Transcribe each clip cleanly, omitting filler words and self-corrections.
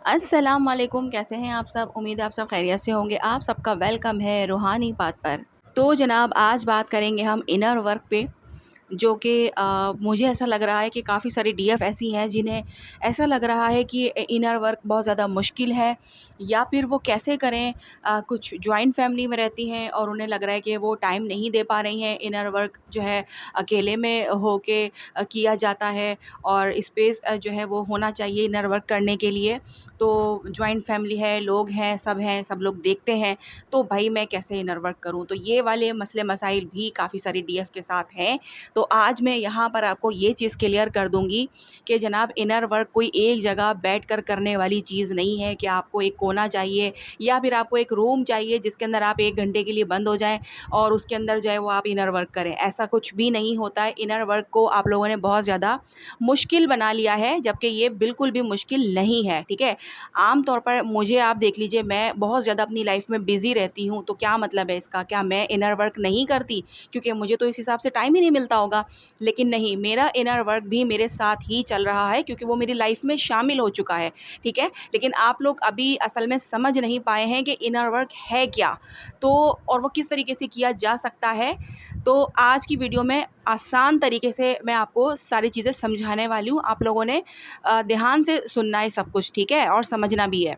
अस्सलाम वालेकुम, कैसे हैं आप सब? उम्मीद है आप सब खैरियत से होंगे। आप सबका वेलकम है रूहानी बात पर। तो जनाब आज बात करेंगे हम इनर वर्क पे, जो कि मुझे ऐसा लग रहा है कि काफ़ी सारी डीएफ ऐसी हैं जिन्हें ऐसा लग रहा है कि इनर वर्क बहुत ज़्यादा मुश्किल है, या फिर वो कैसे करें। कुछ जॉइंट फैमिली में रहती हैं और उन्हें लग रहा है कि वो टाइम नहीं दे पा रही हैं। इनर वर्क जो है अकेले में होके किया जाता है, और स्पेस जो है वो होना चाहिए इनर वर्क करने के लिए। तो जॉइंट फैमिली है, लोग हैं, सब लोग देखते हैं, तो भाई मैं कैसे इनर वर्क करूँ? तो ये वाले मसले मसाइल भी काफ़ी सारी डीएफ के साथ हैं। तो आज मैं यहाँ पर आपको ये चीज़ क्लियर कर दूँगी कि जनाब इनर वर्क कोई एक जगह बैठकर करने वाली चीज़ नहीं है कि आपको एक कोना चाहिए या फिर आपको एक रूम चाहिए जिसके अंदर आप 1 घंटे के लिए बंद हो जाएँ और उसके अंदर जो है वो आप इनर वर्क करें। ऐसा कुछ भी नहीं होता है। इनर वर्क को आप लोगों ने बहुत ज़्यादा मुश्किल बना लिया है, जबकि ये बिल्कुल भी मुश्किल नहीं है, ठीक है? आम तौर पर मुझे आप देख लीजिए, मैं बहुत ज़्यादा अपनी लाइफ़ में बिज़ी रहती हूँ, तो क्या मतलब है इसका? क्या मैं इनर वर्क नहीं करती? क्योंकि मुझे तो इस हिसाब से टाइम ही नहीं मिलता होगा। लेकिन नहीं, मेरा इनर वर्क भी मेरे साथ ही चल रहा है क्योंकि वो मेरी लाइफ में शामिल हो चुका है, ठीक है? लेकिन आप लोग अभी असल में समझ नहीं पाए हैं कि इनर वर्क है क्या? तो और वो किस तरीके से किया जा सकता है। तो आज की वीडियो में आसान तरीके से मैं आपको सारी चीज़ें समझाने वाली हूँ। आप लोगों ने ध्यान से सुनना है सब कुछ, ठीक है? और समझना भी है।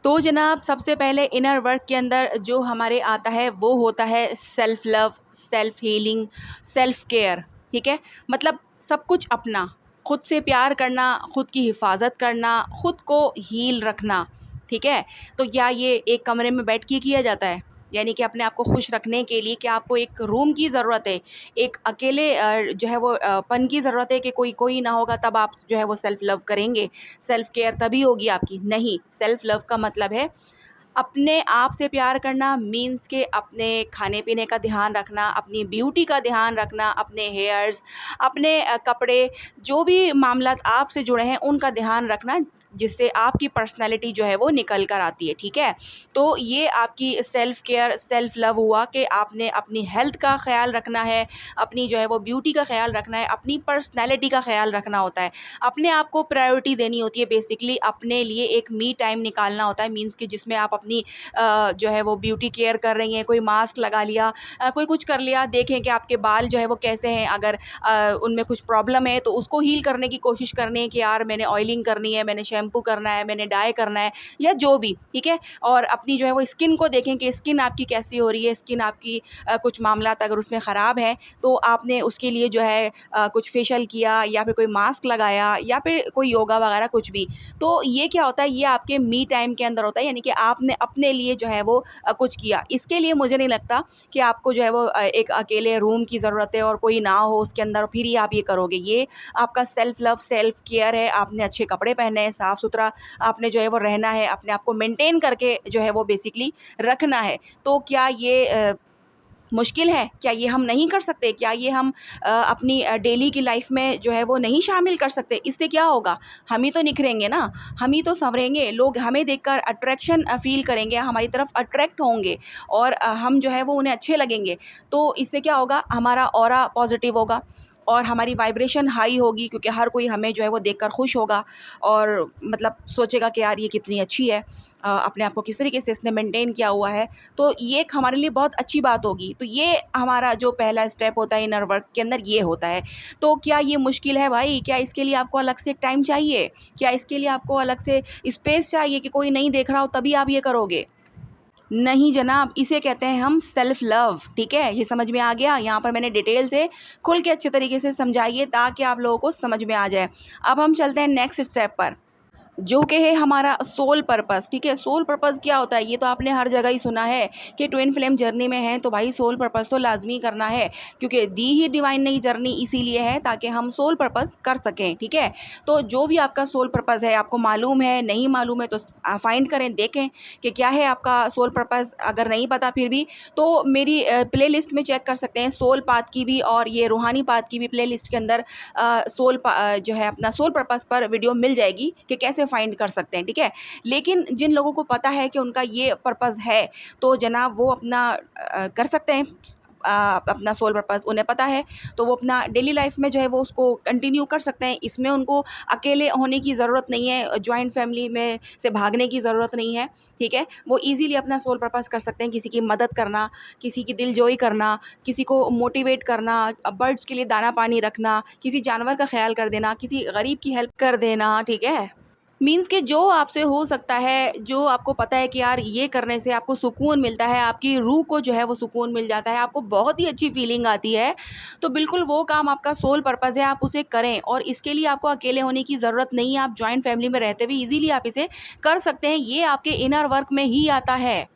तो जनाब सबसे पहले इनर वर्क के अंदर जो हमारे आता है वो होता है self love, self healing, self care, ठीक है? मतलब सब कुछ अपना, खुद से प्यार करना, खुद की हिफाजत करना, खुद को हील रखना, ठीक है? तो क्या ये एक कमरे में बैठ के किया जाता है? यानी कि अपने आप को खुश रखने के लिए क्या आपको एक रूम की ज़रूरत है, एक अकेले जो है वो पन की ज़रूरत है कि कोई कोई ना होगा तब आप जो है वो सेल्फ लव करेंगे, सेल्फ केयर तभी होगी आपकी? नहीं, सेल्फ लव का मतलब है अपने आप से प्यार करना, मीन्स के अपने खाने-पीने का ध्यान रखना, अपनी ब्यूटी का ध्यान रखना, अपने हेयर्स, अपने कपड़े, जो भी मामलात आपसे जुड़े हैं उनका ध्यान रखना, जिससे आपकी पर्सनैलिटी जो है वो निकल कर आती है, ठीक है? तो ये आपकी सेल्फ केयर, सेल्फ लव हुआ कि आपने अपनी हेल्थ का ख़्याल रखना है, अपनी जो है वो ब्यूटी का ख़्याल रखना है, अपनी पर्सनैलिटी का ख़्याल रखना होता है। अपने आप को प्रायोरिटी देनी होती है, बेसिकली अपने लिए एक मी टाइम निकालना होता है, मीन्स कि जिसमें आप अपनी जो है वो ब्यूटी केयर कर रही हैं, कोई मास्क लगा लिया, कोई कुछ कर लिया, देखें कि आपके बाल जो है वो कैसे हैं, अगर उनमें कुछ प्रॉब्लम है तो उसको हील करने की कोशिश करनी है कि यार मैंने ऑयलिंग करनी है, मैंने शैम्पू करना है, मैंने डाई करना है, या जो भी, ठीक है? और अपनी जो है वो स्किन को देखें कि स्किन आपकी कैसी हो रही है, स्किन आपकी कुछ मामलात अगर उसमें ख़राब है तो आपने उसके लिए जो है कुछ फेशियल किया या फिर कोई मास्क लगाया या फिर कोई योगा वगैरह कुछ भी। तो ये क्या होता है, ये आपके मी टाइम के अंदर होता है, यानी कि आपने अपने लिए जो है वो कुछ किया। इसके लिए मुझे नहीं लगता कि आपको जो है वो एक अकेले रूम की ज़रूरत है और कोई ना हो उसके अंदर फिर ही आप ये करोगे। ये आपका सेल्फ लव, सेल्फ केयर है। आपने अच्छे कपड़े पहने हैं, साफ़-सुथरा आपने जो है वो रहना है, अपने आप को मेंटेन करके जो है वो बेसिकली रखना है। तो क्या ये मुश्किल है? क्या ये हम नहीं कर सकते? क्या ये हम अपनी डेली की लाइफ़ में जो है वो नहीं शामिल कर सकते? इससे क्या होगा? हम ही तो निखरेंगे ना, हम ही तो सँवरेंगे, लोग हमें देखकर अट्रैक्शन फ़ील करेंगे, हमारी तरफ अट्रैक्ट होंगे और हम जो है वो उन्हें अच्छे लगेंगे। तो इससे क्या होगा? हमारा ऑरा पॉज़िटिव होगा और हमारी वाइब्रेशन हाई होगी, क्योंकि हर कोई हमें जो है वो देखकर खुश होगा और मतलब सोचेगा कि यार ये कितनी अच्छी है, अपने आप को किस तरीके से इसने मेंटेन किया हुआ है। तो ये एक हमारे लिए बहुत अच्छी बात होगी। तो ये हमारा जो पहला स्टेप होता है इनर वर्क के अंदर, ये होता है। तो क्या ये मुश्किल है भाई? क्या इसके लिए आपको अलग से एक टाइम चाहिए? क्या इसके लिए आपको अलग से स्पेस चाहिए कि कोई नहीं देख रहा हो तभी आप ये करोगे? नहीं जनाब, इसे कहते हैं हम सेल्फ लव, ठीक है? ये समझ में आ गया? यहाँ पर मैंने डिटेल से खुल के अच्छे तरीके से समझाई है ताकि आप लोगों को समझ में आ जाए। अब हम चलते हैं नेक्स्ट स्टेप पर, जो कि है हमारा सोल पर्पस, ठीक है? सोल पर्पस क्या होता है? ये तो आपने हर जगह ही सुना है कि ट्विन फ्लेम जर्नी में हैं तो भाई सोल पर्पस तो लाज़मी करना है, क्योंकि दी ही डिवाइन ने ये जर्नी इसीलिए है ताकि हम सोल पर्पस कर सकें, ठीक है? तो जो भी आपका सोल पर्पस है, आपको मालूम है, नहीं मालूम है तो फाइंड करें, देखें कि क्या है आपका सोल पर्पस। अगर नहीं पता फिर भी तो मेरी प्लेलिस्ट में चेक कर सकते हैं, सोल पाथ की भी और ये रूहानी पाथ की भी प्लेलिस्ट के अंदर जो है अपना सोल पर्पस पर वीडियो मिल जाएगी कि कैसे फाइंड कर सकते हैं, ठीक है? लेकिन जिन लोगों को पता है कि उनका ये पर्पस है तो जनाब वो अपना कर सकते हैं, अपना सोल पर्पस उन्हें पता है, तो वो अपना डेली लाइफ में जो है वो उसको कंटिन्यू कर सकते हैं। इसमें उनको अकेले होने की ज़रूरत नहीं है, जॉइंट फैमिली में से भागने की ज़रूरत नहीं है, ठीक है। वो ईज़िली अपना सोल पर्पस कर सकते हैं, किसी की मदद करना, किसी की दिलजोई करना, किसी को मोटिवेट करना, बर्ड्स के लिए दाना पानी रखना, किसी जानवर का ख़्याल कर देना, किसी गरीब की हेल्प कर देना, ठीक है। मीन्स कि जो आपसे हो सकता है, जो आपको पता है कि यार ये करने से आपको सुकून मिलता है, आपकी रूह को जो है वो सुकून मिल जाता है, आपको बहुत ही अच्छी फीलिंग आती है, तो बिल्कुल वो काम आपका सोल पर्पस है, आप उसे करें। और इसके लिए आपको अकेले होने की ज़रूरत नहीं है, आप जॉइंट फैमिली में रहते हुए ईज़िली आप इसे कर सकते हैं, ये आपके इनर वर्क में ही आता है।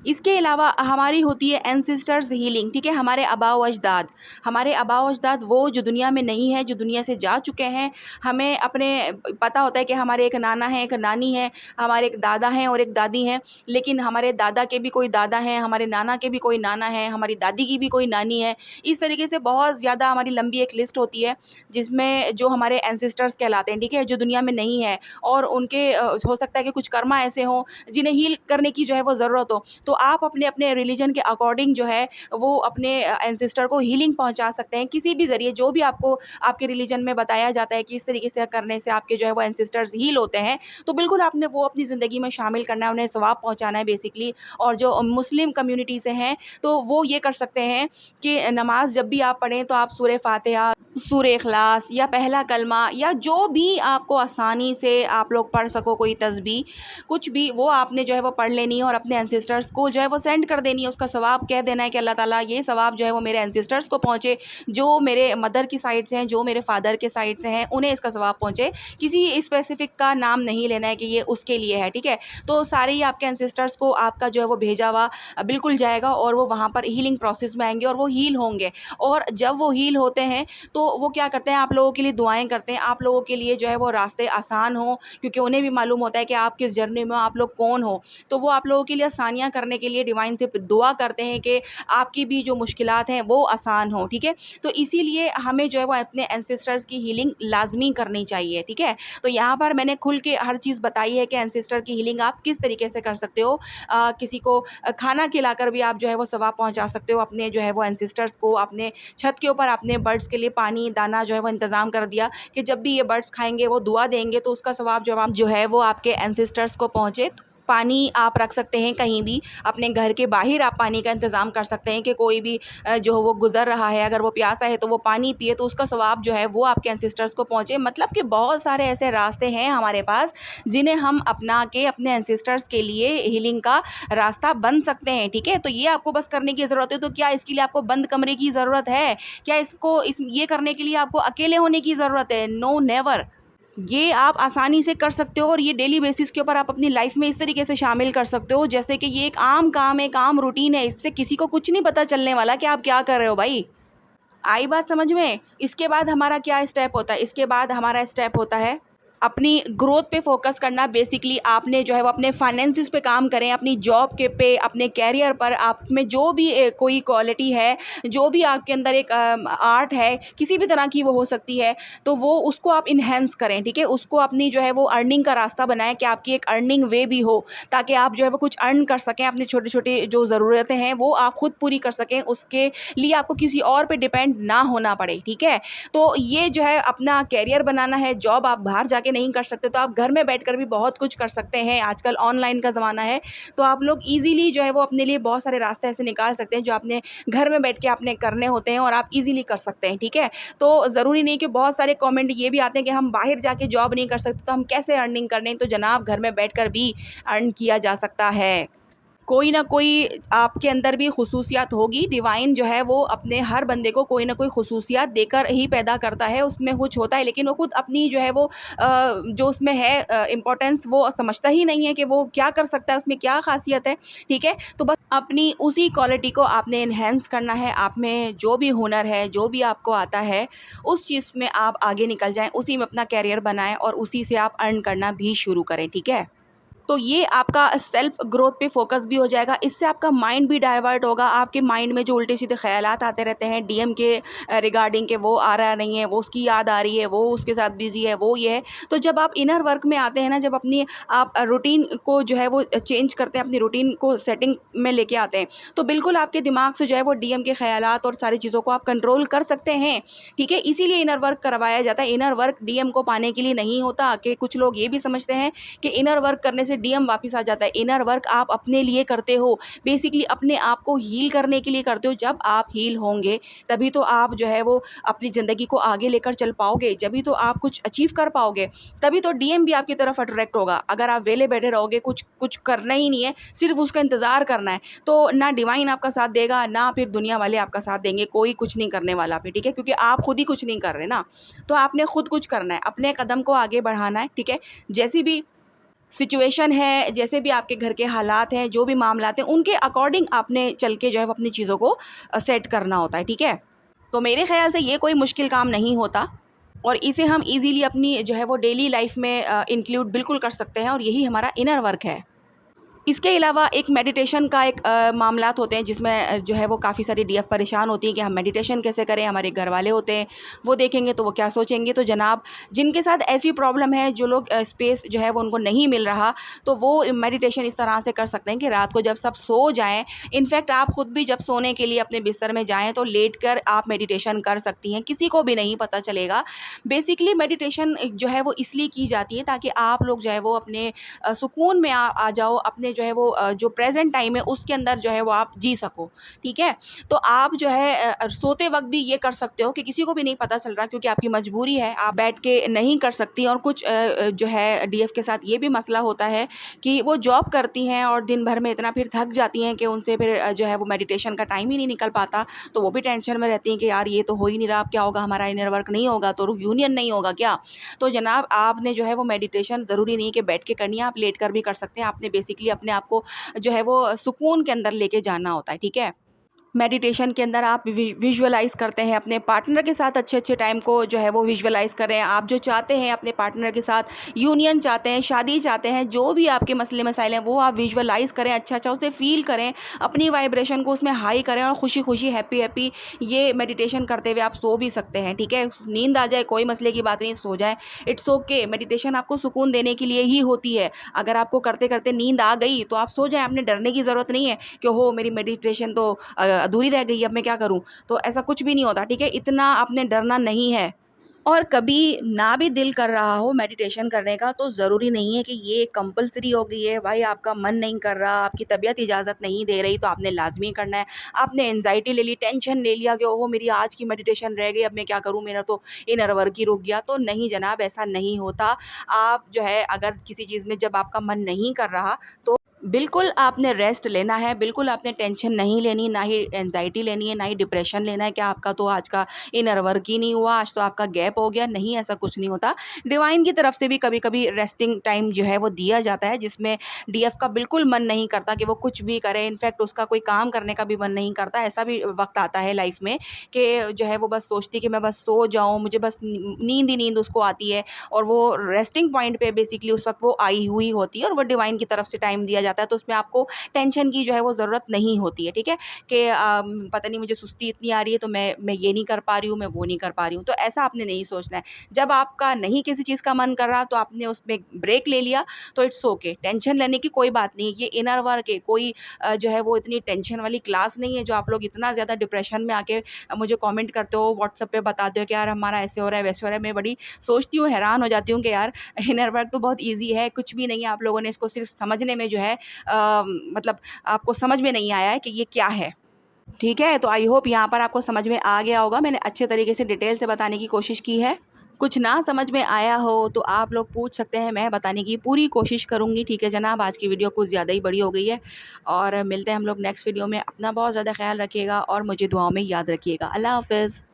इसके अलावा हमारी होती है एंसेस्टर्स हीलिंग, ठीक है। हमारे आबाओ अजदाद वो जो दुनिया में नहीं है, जो दुनिया से जा चुके हैं। हमें अपने पता होता है कि हमारे एक नाना है, एक नानी है, हमारे एक दादा हैं और एक दादी हैं, लेकिन हमारे दादा के भी कोई दादा हैं, हमारे नाना के भी कोई नाना है, हमारी दादी की भी कोई नानी है। इस तरीके से बहुत ज़्यादा हमारी लंबी एक लिस्ट होती है, जिसमें जो हमारे एंसेस्टर्स कहलाते हैं, ठीक है, जो दुनिया में नहीं है, और उनके हो सकता है कि कुछ कर्मा ऐसे हों जिन्हें हील करने की जो है वो ज़रूरत हो। तो आप अपने अपने रिलीजन के अकॉर्डिंग जो है वो अपने एंसेस्टर को हीलिंग पहुंचा सकते हैं, किसी भी ज़रिए, जो भी आपको आपके रिलीजन में बताया जाता है कि इस तरीके से करने से आपके जो है वो एंसेस्टर्स हील होते हैं, तो बिल्कुल आपने वो अपनी ज़िंदगी में शामिल करना है, उन्हें सवाब पहुंचाना है बेसिकली। और जो मुस्लिम कम्युनिटी से हैं, तो वो ये कर सकते हैं कि नमाज जब भी आप पढ़ें तो आप सूरह फातिहा, सूरह इखलास या पहला कलमा, या जो भी आपको आसानी से आप लोग पढ़ सको, कोई तस्बीह, कुछ भी, वो आपने जो है वो पढ़ लेनी है और अपने एंसेस्टर्स को जो है वो सेंड कर देनी है। उसका सवाब कह देना है कि अल्लाह ताला ये सवाब जो है वो मेरे एंसेस्टर्स को पहुँचे, जो मेरे मदर की साइड से हैं, जो मेरे फादर के साइड से हैं, उन्हें इसका सवाब पहुँचे। किसी स्पेसिफिक का नाम नहीं लेना है कि ये उसके लिए है, ठीक है। तो सारे ही आपके एंसेस्टर्स को आपका जो है वो भेजा हुआ बिल्कुल जाएगा, और वो वहाँ पर हीलिंग प्रोसेस में आएंगे और वो हील होंगे। और जब वो हील होते हैं तो वो क्या करते हैं, आप लोगों के लिए दुआएं करते हैं, आप लोगों के लिए जो है वो रास्ते आसान हो, क्योंकि उन्हें भी मालूम होता है कि आप किस जर्नी में हो, आप लोग कौन हो। तो वो आप लोगों के लिए आसानियाँ करने के लिए डिवाइन से दुआ करते हैं कि आपकी भी जो मुश्किलात हैं वो आसान हो, ठीक है। तो इसीलिए हमें जो है वो अपने एंसेस्टर्स की हीलिंग लाजमी करनी चाहिए, ठीक है। तो यहाँ पर मैंने खुल के हर चीज़ बताई है कि एंसेस्टर की हीलिंग आप किस तरीके से कर सकते हो। किसी को खाना खिलाकर भी आप जो है वो सवाब पहुँचा सकते हो अपने जो है वो एंसेस्टर्स को। अपने छत के ऊपर अपने बर्ड्स के लिए पानी दाना जो है वो इंतज़ाम कर दिया कि जब भी ये बर्ड्स खाएंगे वो दुआ देंगे, तो उसका सवाब जो है वो आपके एंसेस्टर्स को पहुँचे। पानी आप रख सकते हैं कहीं भी, अपने घर के बाहर आप पानी का इंतज़ाम कर सकते हैं कि कोई भी जो वो गुज़र रहा है, अगर वो प्यासा है तो वो पानी पिए, तो उसका सवाब जो है वो आपके एंसेस्टर्स को पहुँचे। मतलब कि बहुत सारे ऐसे रास्ते हैं हमारे पास जिन्हें हम अपना के अपने एंसेस्टर्स के लिए हीलिंग का रास्ता बन सकते हैं, ठीक है। तो ये आपको बस करने की ज़रूरत है। तो क्या इसके लिए आपको बंद कमरे की ज़रूरत है? क्या ये करने के लिए आपको अकेले होने की ज़रूरत है? No, never. ये आप आसानी से कर सकते हो, और ये डेली बेसिस के ऊपर आप अपनी लाइफ में इस तरीके से शामिल कर सकते हो जैसे कि ये एक आम काम है, एक आम रूटीन है। इससे किसी को कुछ नहीं पता चलने वाला कि आप क्या कर रहे हो भाई। आई बात समझ में? इसके बाद हमारा क्या स्टेप होता है? इसके बाद हमारा स्टेप होता है अपनी ग्रोथ पे फोकस करना। बेसिकली आपने जो है वो अपने फाइनेंसिस पे काम करें, अपनी जॉब के पे, अपने कैरियर पर, आप में जो भी कोई क्वालिटी है, जो भी आपके अंदर एक आर्ट है, किसी भी तरह की वो हो सकती है, तो वो उसको आप इन्हेंस करें, ठीक है। उसको अपनी जो है वो अर्निंग का रास्ता बनाएं कि आपकी एक अर्निंग वे भी हो, ताकि आप जो है वो कुछ अर्न कर सकें, अपनी छोटी छोटी जो ज़रूरतें हैं वो आप खुद पूरी कर सकें, उसके लिए आपको किसी और पे डिपेंड ना होना पड़े, ठीक है। तो ये जो है अपना कैरियर बनाना है। जॉब आप बाहर जाके नहीं कर सकते, तो आप घर में बैठकर भी बहुत कुछ कर सकते हैं। आजकल ऑनलाइन का ज़माना है, तो आप लोग ईज़िली जो है वो अपने लिए बहुत सारे रास्ते ऐसे निकाल सकते हैं जो आपने घर में बैठ के आपने करने होते हैं, और आप ईज़िली कर सकते हैं, ठीक है। तो ज़रूरी नहीं कि बहुत सारे कमेंट ये भी आते हैं कि हम बाहर जाके जॉब नहीं कर सकते, तो हम कैसे अर्निंग कर लें? तो जनाब, घर में बैठकर भी अर्न किया जा सकता है। कोई ना कोई आपके अंदर भी खुसूसियात होगी। डिवाइन जो है वो अपने हर बंदे को कोई ना कोई खुसूसियात देकर ही पैदा करता है, उसमें कुछ होता है, लेकिन वो खुद अपनी जो है वो जो उसमें है इम्पोर्टेंस, वो समझता ही नहीं है कि वो क्या कर सकता है, उसमें क्या ख़ासियत है, ठीक है। तो बस अपनी उसी क्वालिटी को आपने इन्हेंस करना है। आप में जो भी हुनर है, जो भी आपको आता है, उस चीज़ में आप आगे निकल जाएँ, उसी में अपना कैरियर बनाएँ और उसी से आप अर्न करना भी शुरू करें, ठीक है। तो ये आपका सेल्फ ग्रोथ पे फोकस भी हो जाएगा। इससे आपका माइंड भी डाइवर्ट होगा। आपके माइंड में जो उल्टे-सीधे ख़यालात आते रहते हैं डीएम के रिगार्डिंग के, वो आ रहा नहीं है, वो उसकी याद आ रही है, वो उसके साथ बिज़ी है, वो ये है। तो जब आप इनर वर्क में आते हैं ना, जब अपनी आप रूटीन को जो है वो चेंज करते हैं, अपनी रूटीन को सेटिंग में लेके आते हैं, तो बिल्कुल आपके दिमाग से जो है वो डीएम के ख़यालात और सारी चीज़ों को आप कंट्रोल कर सकते हैं, ठीक है? इसीलिए इनर वर्क करवाया जाता है। इनर वर्क डीएम को पाने के लिए नहीं होता कि कुछ लोग ये भी समझते हैं कि इनर वर्क करने से डीएम वापस आ जाता है। इनर वर्क आप अपने लिए करते हो, बेसिकली अपने आप को हील करने के लिए करते हो। जब आप हील होंगे तभी तो आप जो है वो अपनी ज़िंदगी को आगे लेकर चल पाओगे, जभी तो आप कुछ अचीव कर पाओगे, तभी तो डीएम भी आपकी तरफ अट्रैक्ट होगा। अगर आप वेले बैठे रहोगे, कुछ कुछ करना ही नहीं है, सिर्फ उसका इंतज़ार करना है, तो ना डिवाइन आपका साथ देगा, ना फिर दुनिया वाले आपका साथ देंगे, कोई कुछ नहीं करने वाला फिर, ठीक है? क्योंकि आप खुद ही कुछ नहीं कर रहे ना, तो आपने खुद कुछ करना है, अपने कदम को आगे बढ़ाना है, ठीक है? जैसी भी सिचुएशन है, जैसे भी आपके घर के हालात हैं, जो भी मामलात हैं, उनके अकॉर्डिंग आपने चल के जो है वो अपनी चीज़ों को सेट करना होता है, ठीक है? तो मेरे ख़्याल से ये कोई मुश्किल काम नहीं होता और इसे हम ईज़िली अपनी जो है वो डेली लाइफ़ में इंक्लूड बिल्कुल कर सकते हैं और यही हमारा इनर वर्क है। इसके अलावा एक मेडिटेशन का एक मामलात होते हैं जिसमें जो है वो काफ़ी सारी डीएफ परेशान होती हैं कि हम मेडिटेशन कैसे करें, हमारे घर वाले होते हैं, वो देखेंगे तो वो क्या सोचेंगे। तो जनाब, जिनके साथ ऐसी प्रॉब्लम है, जो लोग स्पेस जो है वो उनको नहीं मिल रहा, तो वो मेडिटेशन इस तरह से कर सकते हैं कि रात को जब सब सो जाएँ, इनफैक्ट आप खुद भी जब सोने के लिए अपने बिस्तर में जाएँ तो लेट कर आप मेडिटेशन कर सकती हैं, किसी को भी नहीं पता चलेगा। बेसिकली मेडिटेशन जो है वो इसलिए की जाती है ताकि आप लोग जो है वो अपने सुकून में आ जाओ, अपने जो है वो जो प्रेज़ेंट टाइम है उसके अंदर जो है वो आप जी सको, ठीक है? तो आप जो है सोते वक़्त भी ये कर सकते हो कि किसी को भी नहीं पता चल रहा क्योंकि आपकी मजबूरी है, आप बैठ के नहीं कर सकती। और कुछ जो है डीएफ के साथ ये भी मसला होता है कि वो जॉब करती हैं और दिन भर में इतना फिर थक जाती हैं कि उनसे फिर जो है वो मेडिटेशन का टाइम ही नहीं निकल पाता, तो वो भी टेंशन में रहती हैं कि यार ये तो हो ही नहीं रहा, अब क्या होगा, हमारा इनर वर्क नहीं होगा तो यूनियन नहीं होगा क्या? तो जनाब, आपने जो है वो मेडिटेशन ज़रूरी नहीं कि बैठ के करनी है, आप लेट कर भी कर सकते हैं। आपने बेसिकली अपने आप को जो है वो सुकून के अंदर लेके जाना होता है, ठीक है? मेडिटेशन के अंदर आप विजुअलाइज़ करते हैं अपने पार्टनर के साथ, अच्छे-अच्छे टाइम को जो है वो विजुअलाइज़ करें। आप जो चाहते हैं अपने पार्टनर के साथ, यूनियन चाहते हैं, शादी चाहते हैं, जो भी आपके मसले मसाइल हैं वो आप विजुअलाइज़ करें, अच्छा-अच्छा उसे फ़ील करें, अपनी वाइब्रेशन को उसमें हाई करें और खुशी-खुशी, हैप्पी-हैप्पी ये मेडिटेशन करते हुए आप सो भी सकते हैं, ठीक है? नींद आ जाए कोई मसले की बात नहीं, सो जाएँ, इट्स ओके। मेडिटेशन आपको सुकून देने के लिए ही होती है। अगर आपको करते-करते नींद आ गई तो आप सो जाएँ, आपने डरने की ज़रूरत नहीं है कि ओहो! मेरी मेडिटेशन तो अधूरी रह गई, अब मैं क्या करूँ? तो ऐसा कुछ भी नहीं होता, ठीक है? इतना आपने डरना नहीं है। और कभी ना भी दिल कर रहा हो मेडिटेशन करने का तो ज़रूरी नहीं है कि ये कंपल्सरी हो गई है, भाई आपका मन नहीं कर रहा, आपकी तबीयत इजाज़त नहीं दे रही तो आपने लाज़मी करना है। आपने एंग्ज़ायटी ले ली, टेंशन ले लिया कि ओहो! मेरी आज की मेडिटेशन रह गई, अब मैं क्या करूँ? मेरा तो इनर वर्क ही रुक गया। तो नहीं जनाब, ऐसा नहीं होता। आप जो है अगर किसी चीज़ में जब आपका मन नहीं कर रहा तो बिल्कुल आपने रेस्ट लेना है, बिल्कुल आपने टेंशन नहीं लेनी, ना ही एंग्ज़ायटी लेनी है, ना ही डिप्रेशन लेना है कि आपका तो आज का इनर वर्क ही नहीं हुआ, आज तो आपका गैप हो गया। नहीं, ऐसा कुछ नहीं होता। डिवाइन की तरफ से भी कभी-कभी रेस्टिंग टाइम जो है वो दिया जाता है जिसमें डीएफ का बिल्कुल मन नहीं करता कि वो कुछ भी करे, इनफैक्ट उसका कोई काम करने का भी मन नहीं करता। ऐसा भी वक़्त आता है लाइफ़ में कि जो है वो बस सोचती है कि मैं बस सो जाऊँ, मुझे बस नींद ही नींद उसको आती है और वो रेस्टिंग पॉइंट पे बेसिकली उस वक़्त वो आई हुई होती है और वो डिवाइन की तरफ से टाइम दिया जाता है, तो उसमें आपको टेंशन की जो है वो ज़रूरत नहीं होती है, ठीक है? कि पता नहीं मुझे सुस्ती इतनी आ रही है तो मैं ये नहीं कर पा रही हूँ, मैं वो नहीं कर पा रही हूँ, तो ऐसा आपने नहीं सोचना है। जब आपका नहीं किसी चीज़ का मन कर रहा तो आपने उसमें ब्रेक ले लिया तो इट्स ओके, टेंशन लेने की कोई बात नहीं है। ये इनर वर्क है, कोई जो है वो इतनी टेंशन वाली क्लास नहीं है जो आप लोग इतना ज़्यादा डिप्रेशन में आके मुझे कमेंट करते हो, व्हाट्सएप पे बताते हो कि यार हमारा ऐसे हो रहा है, वैसे हो रहा है। मैं बड़ी सोचती हूँ, हैरान हो जाती हूँ कि यार इनर वर्क तो बहुत ईज़ी है, कुछ भी नहीं है। आप लोगों ने इसको सिर्फ़ समझने में जो है मतलब आपको समझ में नहीं आया है कि ये क्या है, ठीक है? तो आई होप यहाँ पर आपको समझ में आ गया होगा। मैंने अच्छे तरीके से डिटेल से बताने की कोशिश की है। कुछ ना समझ में आया हो तो आप लोग पूछ सकते हैं, मैं बताने की पूरी कोशिश करूँगी, ठीक है जनाब? आज की वीडियो कुछ ज़्यादा ही बड़ी हो गई है और मिलते हैं हम लोग नेक्स्ट वीडियो में। अपना बहुत ज़्यादा ख़्याल रखिएगा और मुझे दुआओं में याद रखिएगा। अल्लाह हाफ़िज़।